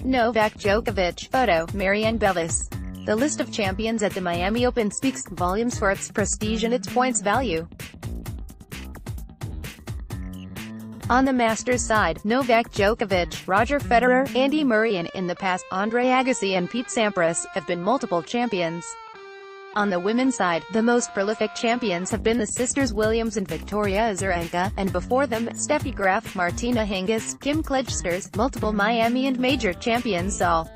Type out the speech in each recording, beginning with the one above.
Novak Djokovic. Photo, Marianne Bevis. The list of champions at the Miami Open speaks volumes for its prestige and its points value. On the Masters side, Novak Djokovic, Roger Federer, Andy Murray and, in the past, Andre Agassi and Pete Sampras, have been multiple champions. On the women's side, the most prolific champions have been the sisters Williams and Victoria Azarenka, and before them, Steffi Graf, Martina Hingis, Kim Clijsters, multiple Miami and major champions all.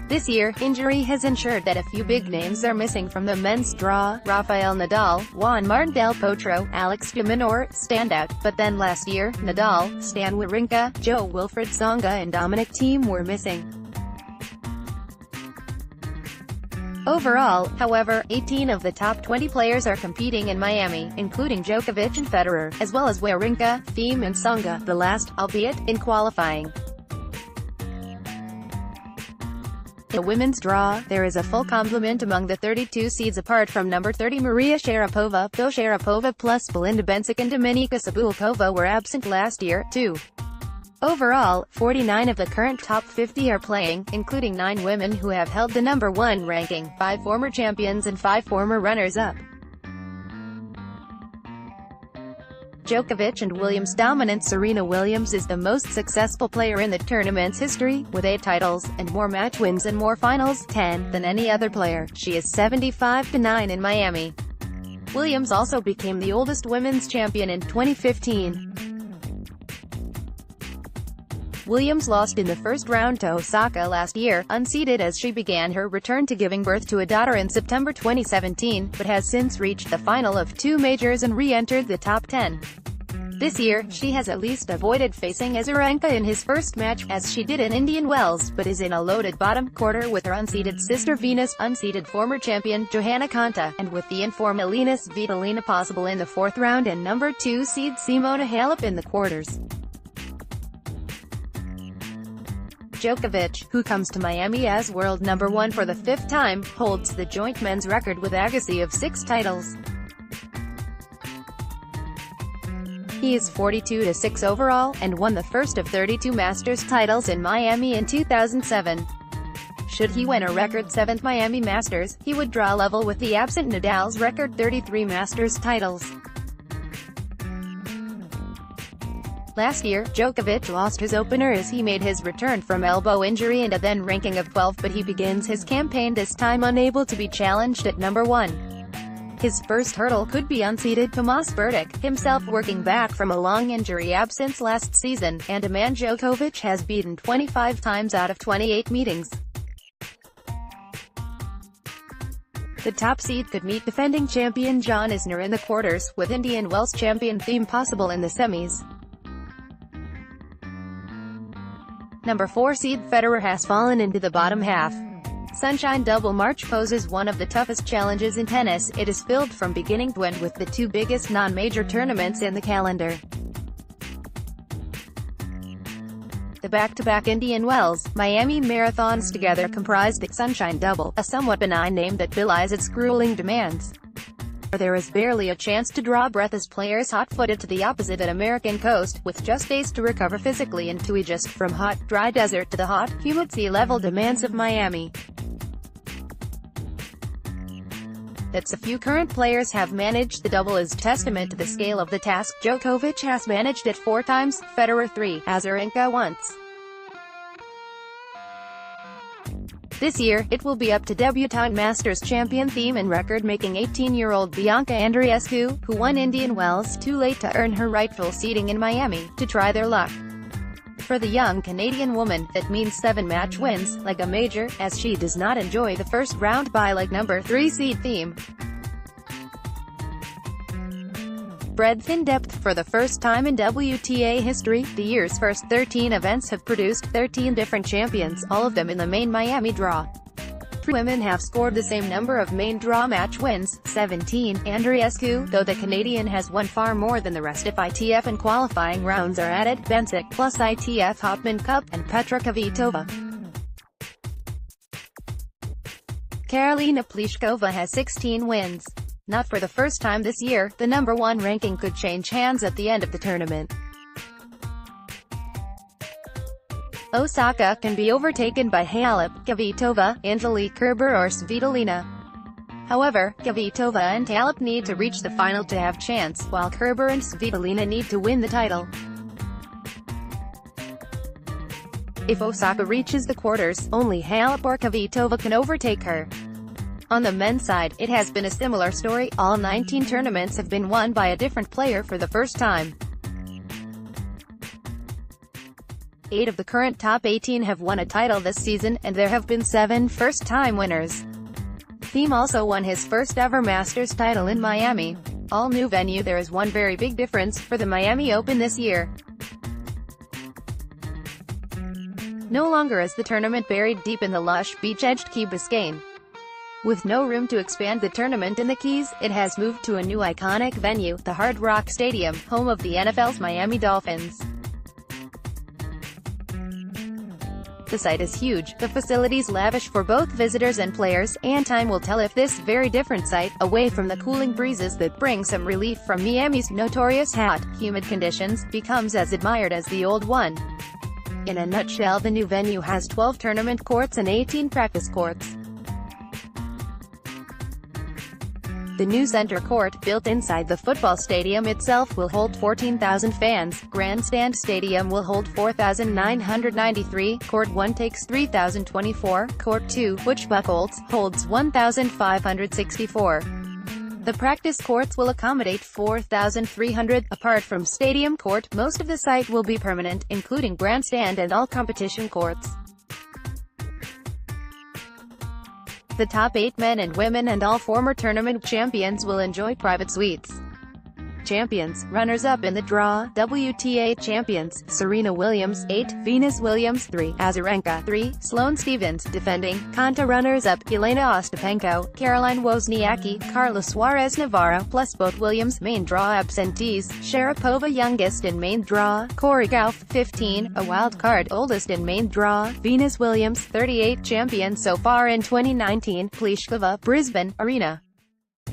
This year, injury has ensured that a few big names are missing from the men's draw. Rafael Nadal, Juan Martín del Potro, Alex de Minaur stand out, but then last year, Nadal, Stan Wawrinka, Jo-Wilfried Tsonga and Dominic Thiem were missing. Overall, however, 18 of the top 20 players are competing in Miami, including Djokovic and Federer, as well as Wawrinka, Thiem and Tsonga, the last, albeit, in qualifying. In the women's draw, there is a full complement among the 32 seeds apart from number 30 Maria Sharapova, though Sharapova plus Belinda Bencic and Dominika Sabulkova were absent last year, too. Overall, 49 of the current top 50 are playing, including 9 women who have held the number 1 ranking, 5 former champions and 5 former runners-up. Djokovic and Williams' dominant Serena Williams is the most successful player in the tournament's history, with 8 titles, and more match wins and more finals, 10, than any other player. She is 75-9 in Miami. Williams also became the oldest women's champion in 2015. Williams lost in the first round to Osaka last year, unseeded as she began her return to giving birth to a daughter in September 2017, but has since reached the final of 2 majors and re-entered the top 10. This year, she has at least avoided facing Azarenka in his first match, as she did in Indian Wells, but is in a loaded bottom quarter with her unseeded sister Venus, unseeded former champion Johanna Konta, and with the in-form Elina Svitolina possible in the 4th round and number 2 seed Simona Halep in the quarters. Djokovic, who comes to Miami as world number 1 for the 5th time, holds the joint men's record with Agassi of 6 titles. He is 42-6 overall, and won the first of 32 Masters titles in Miami in 2007. Should he win a record 7th Miami Masters, he would draw level with the absent Nadal's record 33 Masters titles. Last year, Djokovic lost his opener as he made his return from elbow injury and a then ranking of 12, but he begins his campaign this time unable to be challenged at number 1. His first hurdle could be unseeded Tomas Berdych, himself working back from a long injury absence last season, and a man Djokovic has beaten 25 times out of 28 meetings. The top seed could meet defending champion John Isner in the quarters, with Indian Wells champion Thiem possible in the semis. Number 4 seed Federer has fallen into the bottom half. Sunshine Double March poses one of the toughest challenges in tennis. It is filled from beginning to end with the 2 biggest non-major tournaments in the calendar. The back-to-back Indian Wells, Miami marathons together comprise the Sunshine Double, a somewhat benign name that belies its grueling demands. There is barely a chance to draw breath as players hot-footed to the opposite at American coast, with just days to recover physically and to adjust from hot, dry desert to the hot, humid sea-level demands of Miami. That so few current players have managed the double is testament to the scale of the task. Djokovic has managed it 4 times, Federer 3, Azarenka once. This year, it will be up to debutante Masters champion Thiem and record-making 18-year-old Bianca Andreescu, who won Indian Wells too late to earn her rightful seeding in Miami, to try their luck. For the young Canadian woman, that means 7 match wins, like a major, as she does not enjoy the first round bye like number 3 seed Thiem. Breadth in depth. For the first time in WTA history, the year's first 13 events have produced 13 different champions, all of them in the main Miami draw. 3 women have scored the same number of main draw match wins, 17. Andreescu, though the Canadian has won far more than the rest if ITF and qualifying rounds are added, Bencic, plus ITF Hopman Cup, and Petra Kvitova. Karolina Pliskova has 16 wins. Not for the first time this year, the number 1 ranking could change hands at the end of the tournament. Osaka can be overtaken by Halep, Kvitova, Angelique Kerber or Svitolina. However, Kvitova and Halep need to reach the final to have chance, while Kerber and Svitolina need to win the title. If Osaka reaches the quarters, only Halep or Kvitova can overtake her. On the men's side, it has been a similar story. All 19 tournaments have been won by a different player for the first time. 8 of the current top 18 have won a title this season, and there have been 7 first-time winners. Thiem also won his first ever Masters title in Miami. All new venue. There is one very big difference for the Miami Open this year. No longer is the tournament buried deep in the lush, beach-edged Key Biscayne. With no room to expand the tournament in the Keys, it has moved to a new iconic venue, the Hard Rock Stadium, home of the NFL's Miami Dolphins. The site is huge, the facilities lavish for both visitors and players, and time will tell if this very different site, away from the cooling breezes that bring some relief from Miami's notorious hot, humid conditions, becomes as admired as the old one. In a nutshell, the new venue has 12 tournament courts and 18 practice courts. The new center court, built inside the football stadium itself, will hold 14,000 fans. Grandstand Stadium will hold 4,993. Court 1 takes 3,024. Court 2, which Buchholz holds 1,564. The practice courts will accommodate 4,300. Apart from Stadium Court, most of the site will be permanent, including grandstand and all competition courts. The top 8 men and women and all former tournament champions will enjoy private suites. Champions, runners-up in the draw, WTA champions, Serena Williams, 8, Venus Williams, 3, Azarenka, 3, Sloane Stephens, defending, Konta runners-up, Jelena Ostapenko, Caroline Wozniacki, Carla Suarez Navarro, plus both Williams, main draw absentees, Sharapova youngest in main draw, Corey Gauff, 15, a wild card, oldest in main draw, Venus Williams, 38, champion so far in 2019, Pliskova, Brisbane, Arena.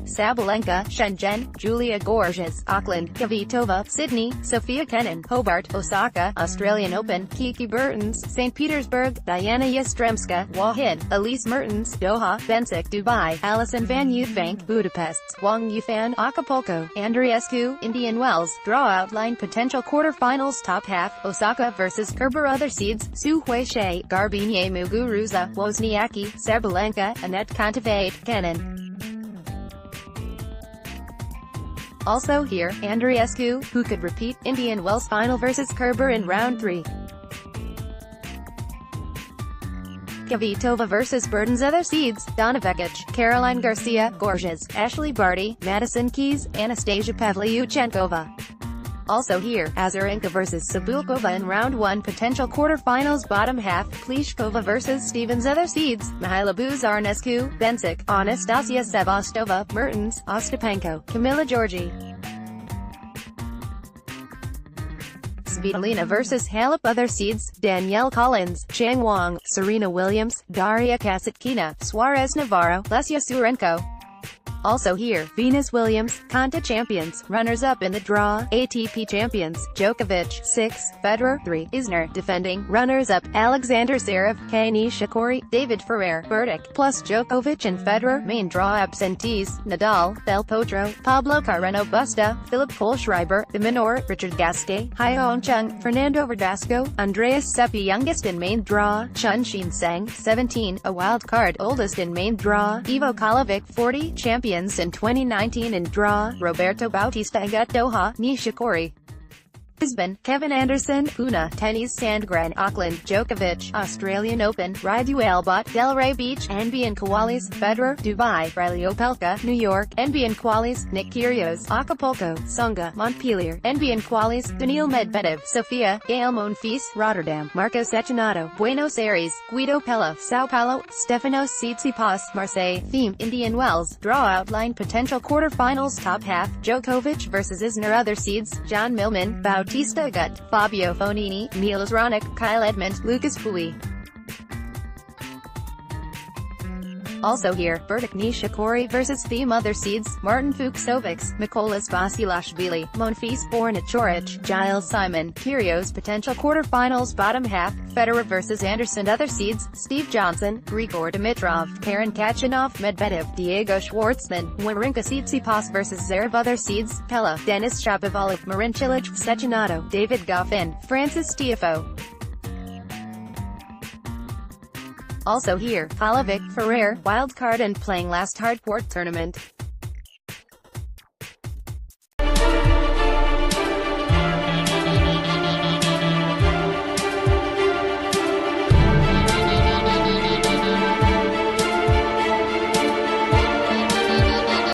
Sabalenka, Shenzhen, Julia Gorges, Auckland, Kvitova, Sydney, Sophia Kenin, Hobart, Osaka, Australian Open, Kiki Bertens, St. Petersburg, Diana Yastremska, Wahid, Elise Mertens, Doha, Bensik, Dubai, Alison van Uytvanck, Budapest, Wang Yufan, Acapulco, Andreescu, Indian Wells. Draw outline potential quarterfinals. Top half, Osaka vs Kerber. Other seeds, Su Huixie, Garbine Muguruza, Wozniacki, Sabalenka, Anett Kontaveit, Kenin. Also here, Andreescu, who could repeat, Indian Wells final vs Kerber in round 3. Kvitova vs Bertens. Other seeds, Donna Vekic, Caroline Garcia, Gorges, Ashley Barty, Madison Keys, Anastasia Pavlyuchenkova. Also here, Azarenka vs Sabulkova in round 1. Potential quarterfinals. Bottom half, Pliskova vs Stevens. Other seeds, Mihaela Buzarnescu, Bensik, Anastasia Sevastova, Mertens, Ostapenko, Camila Giorgi. Svitolina vs Halep. Other seeds, Danielle Collins, Chang Wang, Serena Williams, Daria Kasatkina, Suarez Navarro, Lesia Surenko. Also here, Venus Williams, Konta champions, runners-up in the draw, ATP champions, Djokovic, 6, Federer, 3, Isner, defending, runners-up, Alexander Zverev, Kei Nishikori, David Ferrer, Bertic, plus Djokovic and Federer. Main draw absentees, Nadal, Del Potro, Pablo Carreno Busta, Philip Kohlschreiber, The Minor, Richard Gasquet, Hyeon Chung, Fernando Verdasco, Andreas Seppi youngest in main draw, Chun Shin Sang, 17, a wild card, oldest in main draw, Ivo Kalovic, 40, champions in 2019 in draw, Roberto Bautista at Doha, Nishikori. Brisbane, Kevin Anderson, Pune, Tennis Sandgren, Auckland, Djokovic, Australian Open, Raidu Albot, Delray Beach, NBA Qualis, Federer, Dubai, Riley Opelka, New York, NBA Qualis, Nick Kyrgios, Acapulco, Tsonga, Montpellier, NBA Qualis, Daniil Medvedev, Sofia, Gael Monfils, Rotterdam, Marcos Echinado, Buenos Aires, Guido Pella, Sao Paulo, Stefanos Tsitsipas, Marseille. Theme, Indian Wells. Draw outline potential quarterfinals. Top half, Djokovic vs Isner. Other seeds, John Millman, Bautista Agut, Fabio Fognini, Milos Raonic, Kyle Edmund, Lucas Pouille. Also here, Berta Nishikori vs Thiem. Other seeds: Martin Fucsovics, Mikolas Basilashvili, Monfils Borna-Choric, Giles Simon. Kyrgios potential quarterfinals bottom half: Federer vs Anderson. Other seeds: Steve Johnson, Grigor Dimitrov, Karen Khachanov, Medvedev, Diego Schwartzman, Wawrinka Tsitsipas vs Zverev. Other seeds: Pella, Denis Shapovalov, Marin Cilic, Cecchinato, David Goffin, Francis Tiafoe. Also here, Palavik, Ferrer, wildcard and playing last hardcourt tournament.